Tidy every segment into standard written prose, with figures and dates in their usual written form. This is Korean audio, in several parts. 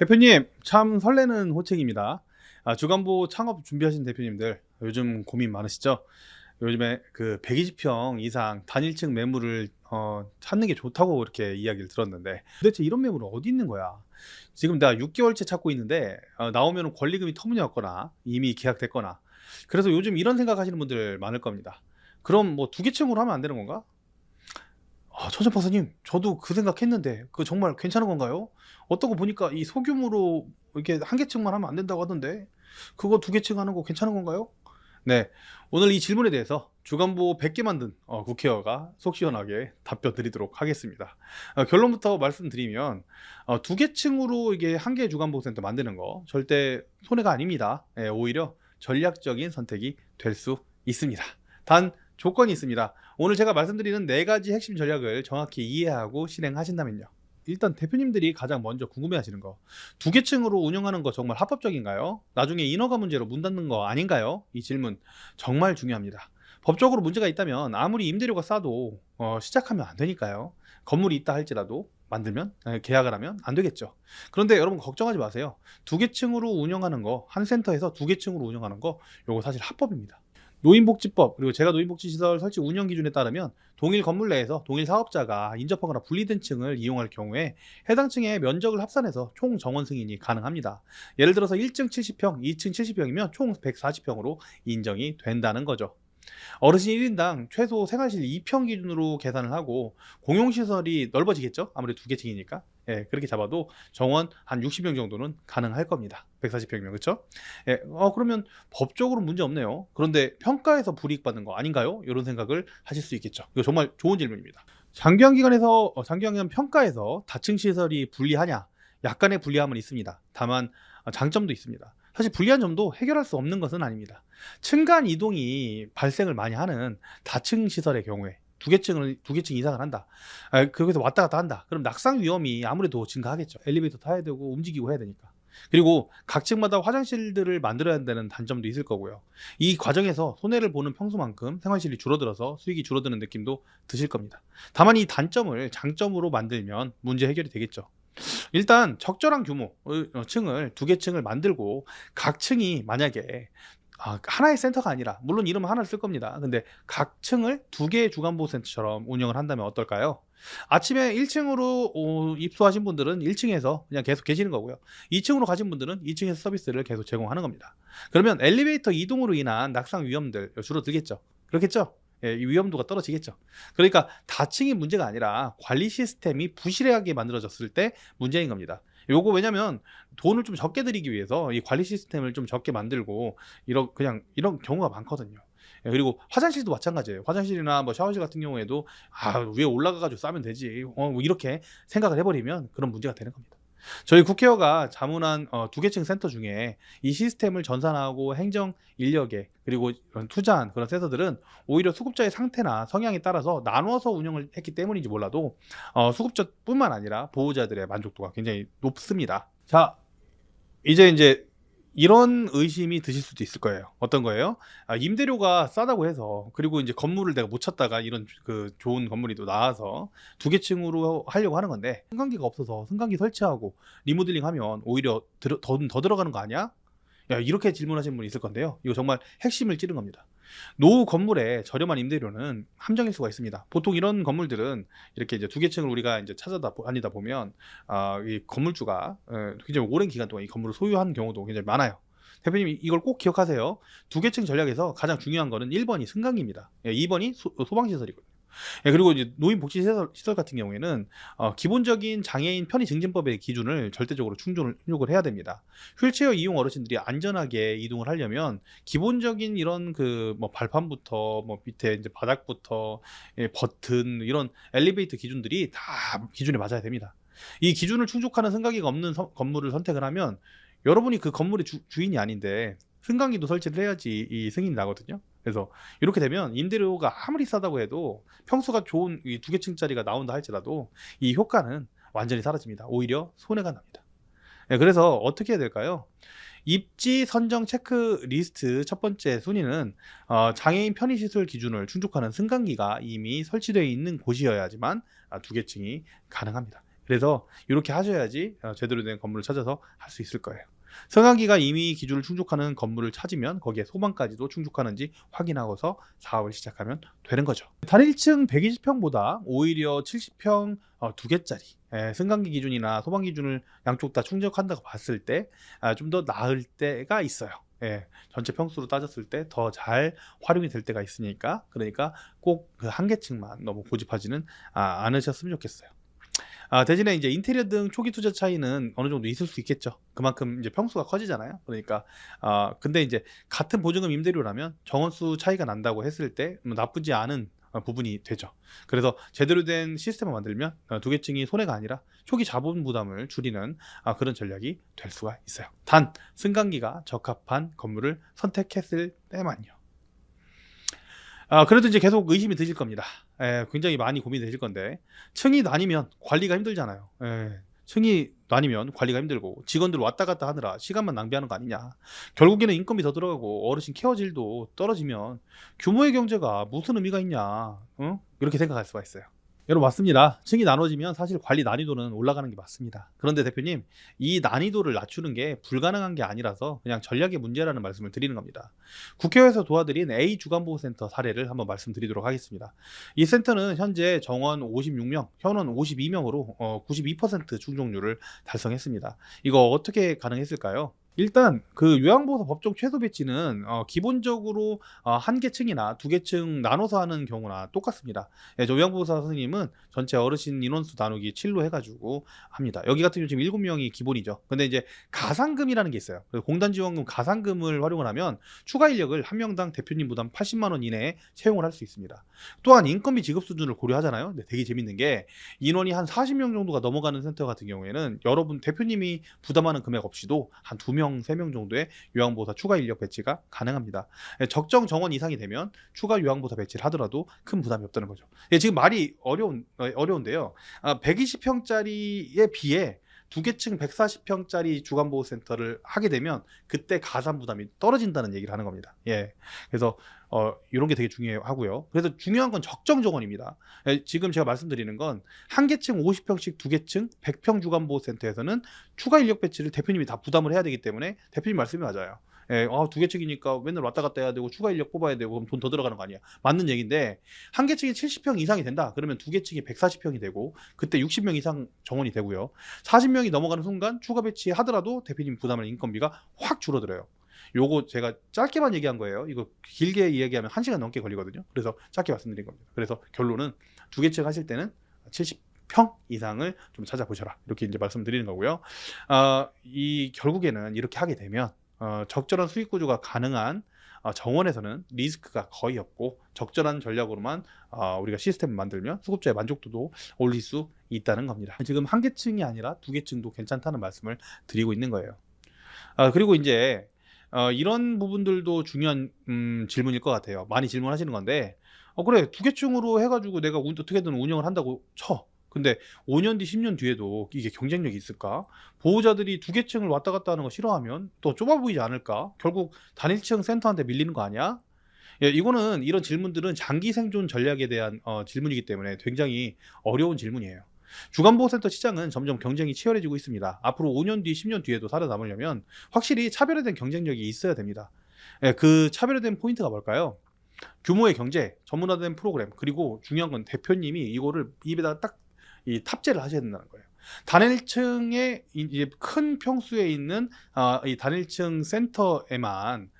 대표님, 참 설레는 호칭입니다. 주간보 창업 준비하신 대표님들, 요즘 고민 많으시죠? 요즘에 그 120평 이상 단일층 매물을 찾는 게 좋다고 이렇게 이야기를 들었는데, 도대체 이런 매물은 어디 있는 거야? 지금 내가 6개월째 찾고 있는데, 나오면 권리금이 터무니없거나 이미 계약됐거나, 그래서 요즘 이런 생각하시는 분들 많을 겁니다. 그럼 뭐 두 개 층으로 하면 안 되는 건가? 천천 박사님, 저도 그 생각했는데, 그거 정말 괜찮은 건가요? 어떤 거 보니까 이 소규모로 이렇게 한 개층만 하면 안 된다고 하던데, 그거 두 개층 하는 거 괜찮은 건가요? 네. 오늘 이 질문에 대해서 주간보 100개 만든 국회의원가 속 시원하게 답변 드리도록 하겠습니다. 결론부터 말씀드리면, 두 개층으로 이게 한 개 주간보센터 만드는 거 절대 손해가 아닙니다. 오히려 전략적인 선택이 될 수 있습니다. 단, 조건이 있습니다. 오늘 제가 말씀드리는 네 가지 핵심 전략을 정확히 이해하고 실행하신다면요. 일단 대표님들이 가장 먼저 궁금해하시는 거, 두 개층으로 운영하는 거 정말 합법적인가요? 나중에 인허가 문제로 문 닫는 거 아닌가요? 이 질문 정말 중요합니다. 법적으로 문제가 있다면 아무리 임대료가 싸도 시작하면 안 되니까요. 건물이 있다 할지라도 만들면 계약을 하면 안 되겠죠. 그런데 여러분 걱정하지 마세요. 두 개층으로 운영하는 거, 한 센터에서 두 개층으로 운영하는 거, 요거 사실 합법입니다. 노인복지법, 그리고 제가 노인복지시설 설치 운영 기준에 따르면 동일 건물 내에서 동일 사업자가 인접하거나 분리된 층을 이용할 경우에 해당 층의 면적을 합산해서 총 정원 승인이 가능합니다. 예를 들어서 1층 70평, 2층 70평이면 총 140평으로 인정이 된다는 거죠. 어르신 1인당 최소 생활실 2평 기준으로 계산을 하고, 공용시설이 넓어지겠죠? 아무래도 두 개층이니까. 예, 그렇게 잡아도 정원 한 60명 정도는 가능할 겁니다. 140평이면, 그렇죠? 예, 그러면 법적으로 문제 없네요. 그런데 평가에서 불이익 받는 거 아닌가요? 이런 생각을 하실 수 있겠죠. 이거 정말 좋은 질문입니다. 장기간 평가에서 다층 시설이 불리하냐? 약간의 불리함은 있습니다. 다만 장점도 있습니다. 사실 불리한 점도 해결할 수 없는 것은 아닙니다. 층간 이동이 발생을 많이 하는 다층 시설의 경우에 두 개층 이상을 한다. 거기서 왔다 갔다 한다. 그럼 낙상 위험이 아무래도 증가하겠죠. 엘리베이터 타야 되고 움직이고 해야 되니까. 그리고 각 층마다 화장실들을 만들어야 한다는 단점도 있을 거고요. 이 과정에서 손해를 보는 평수만큼 생활실이 줄어들어서 수익이 줄어드는 느낌도 드실 겁니다. 다만 이 단점을 장점으로 만들면 문제 해결이 되겠죠. 일단 적절한 규모 층을 두 개 층을 만들고, 각 층이 만약에 하나의 센터가 아니라, 물론 이름은 하나를 쓸 겁니다. 근데 각 층을 두 개의 주간보호센터처럼 운영을 한다면 어떨까요? 아침에 1층으로 입소하신 분들은 1층에서 그냥 계속 계시는 거고요. 2층으로 가신 분들은 2층에서 서비스를 계속 제공하는 겁니다. 그러면 엘리베이터 이동으로 인한 낙상 위험들 줄어들겠죠. 그렇겠죠? 예, 이 위험도가 떨어지겠죠. 그러니까 다층이 문제가 아니라 관리 시스템이 부실하게 만들어졌을 때 문제인 겁니다. 요거 왜냐면 돈을 좀 적게 들이기 위해서 이 관리 시스템을 좀 적게 만들고 이런 경우가 많거든요. 예, 그리고 화장실도 마찬가지예요. 화장실이나 뭐 샤워실 같은 경우에도 위에 올라가 가지고 싸면 되지. 뭐 이렇게 생각을 해버리면 그런 문제가 되는 겁니다. 저희 국회의가 자문한 두 개층 센터 중에 이 시스템을 전산하고 행정 인력에, 그리고 투자한 그런 센터들은 오히려 수급자의 상태나 성향에 따라서 나누어서 운영을 했기 때문인지 몰라도 수급자뿐만 아니라 보호자들의 만족도가 굉장히 높습니다. 자, 이제 이런 의심이 드실 수도 있을 거예요. 어떤 거예요? 임대료가 싸다고 해서, 그리고 이제 건물을 내가 못 찾다가 이런 그 좋은 건물이 또 나와서 두 개 층으로 하려고 하는 건데, 승강기가 없어서 승강기 설치하고 리모델링 하면 오히려 더 들어가는 거 아니야? 야, 이렇게 질문하시는 분이 있을 건데요. 이거 정말 핵심을 찌른 겁니다. 노후 건물의 저렴한 임대료는 함정일 수가 있습니다. 보통 이런 건물들은 이렇게 이제 두 개 층을 우리가 이제 다니다 보면 이 건물주가 굉장히 오랜 기간 동안 이 건물을 소유한 경우도 굉장히 많아요. 대표님, 이걸 꼭 기억하세요. 두 개 층 전략에서 가장 중요한 거는 1번이 승강기입니다. 2번이 소방시설이거든요. 예, 그리고 이제 노인복지시설 같은 경우에는 기본적인 장애인 편의 증진법의 기준을 절대적으로 충족을 해야 됩니다. 휠체어 이용 어르신들이 안전하게 이동을 하려면 기본적인 이런 그 뭐 발판부터 뭐 밑에 이제 바닥부터 버튼, 이런 엘리베이터 기준들이 다 기준에 맞아야 됩니다. 이 기준을 충족하는 승강기가 없는 건물을 선택을 하면, 여러분이 그 건물의 주인이 아닌데 승강기도 설치를 해야지 이 승인이 나거든요. 그래서 이렇게 되면 임대료가 아무리 싸다고 해도, 평수가 좋은 이 두 개 층짜리가 나온다 할지라도 이 효과는 완전히 사라집니다. 오히려 손해가 납니다. 네, 그래서 어떻게 해야 될까요? 입지 선정 체크리스트 첫 번째 순위는 장애인 편의시설 기준을 충족하는 승강기가 이미 설치되어 있는 곳이어야지만 두 개 층이 가능합니다. 그래서 이렇게 하셔야지 제대로 된 건물을 찾아서 할 수 있을 거예요. 승강기가 이미 기준을 충족하는 건물을 찾으면 거기에 소방까지도 충족하는지 확인하고서 사업을 시작하면 되는 거죠. 단일층 120평보다 오히려 70평 2개짜리 승강기 기준이나 소방 기준을 양쪽 다 충족한다고 봤을 때 좀 더 나을 때가 있어요. 전체 평수로 따졌을 때 더 잘 활용이 될 때가 있으니까, 그러니까 꼭 그 한 개층만 너무 고집하지는 않으셨으면 좋겠어요. 대신에 이제 인테리어 등 초기 투자 차이는 어느 정도 있을 수 있겠죠. 그만큼 이제 평수가 커지잖아요. 그러니까 근데 이제 같은 보증금 임대료라면 정원수 차이가 난다고 했을 때 나쁘지 않은 부분이 되죠. 그래서 제대로 된 시스템을 만들면 두 개층이 손해가 아니라 초기 자본 부담을 줄이는 그런 전략이 될 수가 있어요. 단 승강기가 적합한 건물을 선택했을 때만요. 그래도 이제 계속 의심이 드실 겁니다. 굉장히 많이 고민이 되실 건데, 층이 나뉘면 관리가 힘들잖아요. 층이 나뉘면 관리가 힘들고 직원들 왔다 갔다 하느라 시간만 낭비하는 거 아니냐. 결국에는 인건비 더 들어가고 어르신 케어질도 떨어지면 규모의 경제가 무슨 의미가 있냐. 이렇게 생각할 수가 있어요. 여러분, 맞습니다. 층이 나눠지면 사실 관리 난이도는 올라가는 게 맞습니다. 그런데 대표님, 이 난이도를 낮추는 게 불가능한 게 아니라서 그냥 전략의 문제라는 말씀을 드리는 겁니다. 국회에서 도와드린 A 주간보호센터 사례를 한번 말씀드리도록 하겠습니다. 이 센터는 현재 정원 56명, 현원 52명으로 92% 충족률을 달성했습니다. 이거 어떻게 가능했을까요? 일단 그 요양보호사 법정 최소 배치는 기본적으로 한 개층이나 두 개층 나눠서 하는 경우나 똑같습니다. 저 요양보호사 선생님은 전체 어르신 인원수 나누기 7로 해가지고 합니다. 여기 같은 경우 지금 7명이 기본이죠. 근데 이제 가상금이라는 게 있어요. 공단지원금 가상금을 활용을 하면 추가 인력을 한 명당 대표님 부담 80만 원 이내에 채용을 할 수 있습니다. 또한 인건비 지급 수준을 고려하잖아요. 근데 되게 재밌는 게 인원이 한 40명 정도가 넘어가는 센터 같은 경우에는 여러분 대표님이 부담하는 금액 없이도 한 2명, 3명 정도의 요양보호사 추가 인력 배치가 가능합니다. 적정 정원 이상이 되면 추가 요양보호사 배치를 하더라도 큰 부담이 없다는 거죠. 지금 말이 어려운데요. 120평짜리에 비해 두 개층 140평짜리 주간보호센터를 하게 되면 그때 가산 부담이 떨어진다는 얘기를 하는 겁니다. 그래서 이런 게 되게 중요하고요. 그래서 중요한 건 적정 정원입니다. 지금 제가 말씀드리는 건 한 개층 50평씩 두 개층 100평 주간보호센터에서는 추가 인력 배치를 대표님이 다 부담을 해야 되기 때문에 대표님 말씀이 맞아요. 두 개층이니까 맨날 왔다 갔다 해야 되고 추가 인력 뽑아야 되고 그럼 돈 더 들어가는 거 아니야. 맞는 얘기인데, 한 개층이 70평 이상이 된다 그러면 두 개층이 140평이 되고 그때 60명 이상 정원이 되고요. 40명이 넘어가는 순간 추가 배치 하더라도 대표님 부담할 인건비가 확 줄어들어요. 요거 제가 짧게만 얘기한 거예요. 이거 길게 이야기하면 1시간 넘게 걸리거든요. 그래서 짧게 말씀드린 겁니다. 그래서 결론은 두 개층 하실 때는 70평 이상을 좀 찾아보셔라, 이렇게 이제 말씀드리는 거고요. 이 결국에는 이렇게 하게 되면 적절한 수익 구조가 가능한 정원에서는 리스크가 거의 없고 적절한 전략으로만 우리가 시스템을 만들면 수급자의 만족도도 올릴 수 있다는 겁니다. 지금 한 개층이 아니라 두 개층도 괜찮다는 말씀을 드리고 있는 거예요. 그리고 이제 이런 부분들도 중요한 질문일 것 같아요. 많이 질문하시는 건데, 그래 두 개층으로 해가지고 내가 어떻게든 운영을 한다고 쳐. 근데 5년 뒤 10년 뒤에도 이게 경쟁력이 있을까? 보호자들이 두 개층을 왔다 갔다 하는 거 싫어하면 또 좁아 보이지 않을까? 결국 단일층 센터한테 밀리는 거 아니야? 이거는, 이런 질문들은 장기 생존 전략에 대한 질문이기 때문에 굉장히 어려운 질문이에요. 주간보호센터 시장은 점점 경쟁이 치열해지고 있습니다. 앞으로 5년 뒤 10년 뒤에도 살아남으려면 확실히 차별화된 경쟁력이 있어야 됩니다. 그 차별화된 포인트가 뭘까요? 규모의 경제, 전문화된 프로그램, 그리고 중요한 건 대표님이 이거를 입에다 딱 탑재를 하셔야 된다는 거예요. 단일층의 이제 큰 평수에 있는 이 단일층 센터에만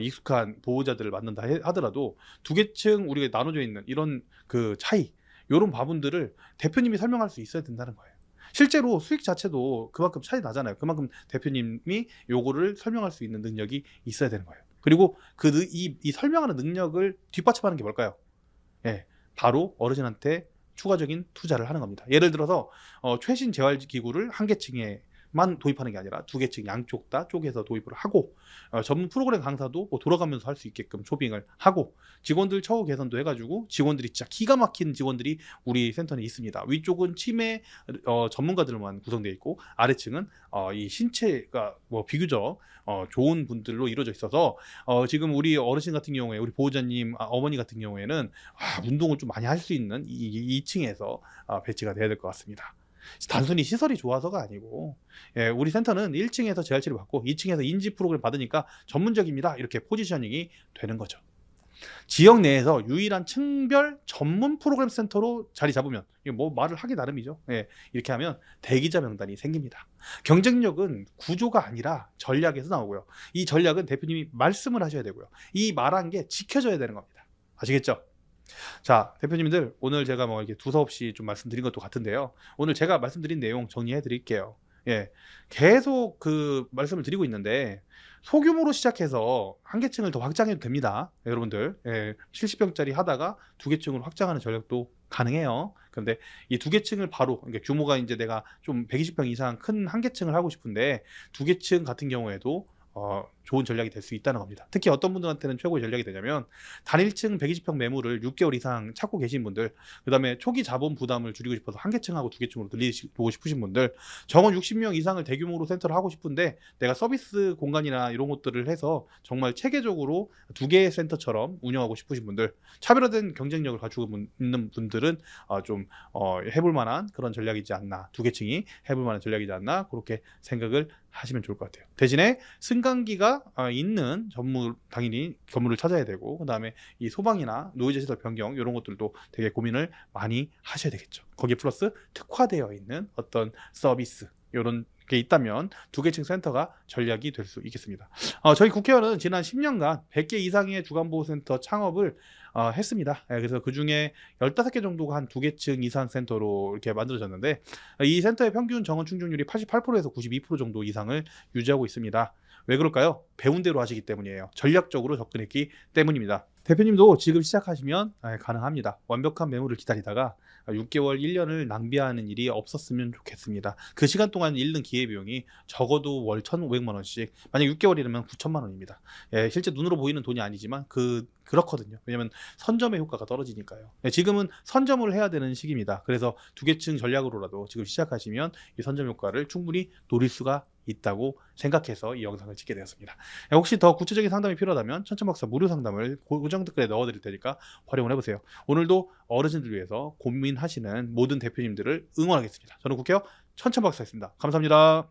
익숙한 보호자들을 만든다 하더라도 두 개층 우리가 나눠져 있는 이런 그 차이, 이런 부분들을 대표님이 설명할 수 있어야 된다는 거예요. 실제로 수익 자체도 그만큼 차이 나잖아요. 그만큼 대표님이 요거를 설명할 수 있는 능력이 있어야 되는 거예요. 그리고 이 설명하는 능력을 뒷받침하는 게 뭘까요? 바로 어르신한테 추가적인 투자를 하는 겁니다. 예를 들어서 최신 재활기구를 한 개층에만 도입하는 게 아니라 두 개층 양쪽 다 쪼개서 도입을 하고, 전문 프로그램 강사도 돌아가면서 할 수 있게끔 초빙을 하고, 직원들 처우 개선도 해가지고 직원들이 진짜 기가 막힌 직원들이 우리 센터에 있습니다. 위쪽은 치매 전문가들만 구성되어 있고 아래층은 이 신체가 비교적 좋은 분들로 이루어져 있어서 지금 우리 어르신 같은 경우에, 우리 보호자님 어머니 같은 경우에는 운동을 좀 많이 할 수 있는 이 2층에서 배치가 돼야 될 것 같습니다. 단순히 시설이 좋아서가 아니고, 예, 우리 센터는 1층에서 재활치료 받고 2층에서 인지 프로그램 받으니까 전문적입니다. 이렇게 포지셔닝이 되는 거죠. 지역 내에서 유일한 층별 전문 프로그램 센터로 자리 잡으면, 이거 뭐 말을 하기 나름이죠. 예, 이렇게 하면 대기자 명단이 생깁니다. 경쟁력은 구조가 아니라 전략에서 나오고요. 이 전략은 대표님이 말씀을 하셔야 되고요. 이 말한 게 지켜져야 되는 겁니다. 아시겠죠? 자, 대표님들, 오늘 제가 뭐 이렇게 두서없이 좀 말씀드린 것도 같은데요. 오늘 제가 말씀드린 내용 정리해 드릴게요. 예, 계속 그 말씀을 드리고 있는데, 소규모로 시작해서 한 개층을 더 확장해도 됩니다. 여러분들, 예, 70평짜리 하다가 두 개층으로 확장하는 전략도 가능해요. 그런데 이 두 개층을 바로, 그러니까 규모가 이제 내가 좀 120평 이상 큰 한 개층을 하고 싶은데 두 개층 같은 경우에도 좋은 전략이 될 수 있다는 겁니다. 특히 어떤 분들한테는 최고의 전략이 되냐면, 단일층 120평 매물을 6개월 이상 찾고 계신 분들, 그 다음에 초기 자본 부담을 줄이고 싶어서 한 개층하고 두 개층으로 늘리고 싶으신 분들, 정원 60명 이상을 대규모로 센터를 하고 싶은데 내가 서비스 공간이나 이런 것들을 해서 정말 체계적으로 두 개의 센터처럼 운영하고 싶으신 분들, 차별화된 경쟁력을 가지고 있는 분들은 좀 해볼 만한 그런 전략이지 않나, 두 개층이 해볼 만한 전략이지 않나, 그렇게 생각을 하시면 좋을 것 같아요. 대신에 승강기가 있는 당연히 건물을 찾아야 되고, 그 다음에 이 소방이나 노이즈 시설 변경 이런 것들도 되게 고민을 많이 하셔야 되겠죠. 거기에 플러스 특화되어 있는 어떤 서비스 이런 게 있다면 두 개층 센터가 전략이 될 수 있겠습니다. 저희 국회의원은 지난 10년간 100개 이상의 주간보호센터 창업을 했습니다. 그래서 그 중에 15개 정도가 한 두 개층 이상 센터로 이렇게 만들어졌는데, 이 센터의 평균 정원 충족률이 88%에서 92% 정도 이상을 유지하고 있습니다. 왜 그럴까요? 배운 대로 하시기 때문이에요. 전략적으로 접근했기 때문입니다. 대표님도 지금 시작하시면 가능합니다. 완벽한 매물을 기다리다가 6개월, 1년을 낭비하는 일이 없었으면 좋겠습니다. 그 시간 동안 잃는 기회비용이 적어도 월 1,500만 원씩, 만약 6개월이라면 9천만 원입니다. 예, 실제 눈으로 보이는 돈이 아니지만 그렇거든요. 왜냐면 선점의 효과가 떨어지니까요. 예, 지금은 선점을 해야 되는 시기입니다. 그래서 두 개층 전략으로라도 지금 시작하시면 이 선점 효과를 충분히 노릴 수가 있다고 생각해서 이 영상을 찍게 되었습니다. 혹시 더 구체적인 상담이 필요하다면 천천박사 무료 상담을 고정 댓글에 넣어드릴 테니까 활용을 해보세요. 오늘도 어르신들 위해서 고민하시는 모든 대표님들을 응원하겠습니다. 저는 국회의원 천천박사였습니다. 감사합니다.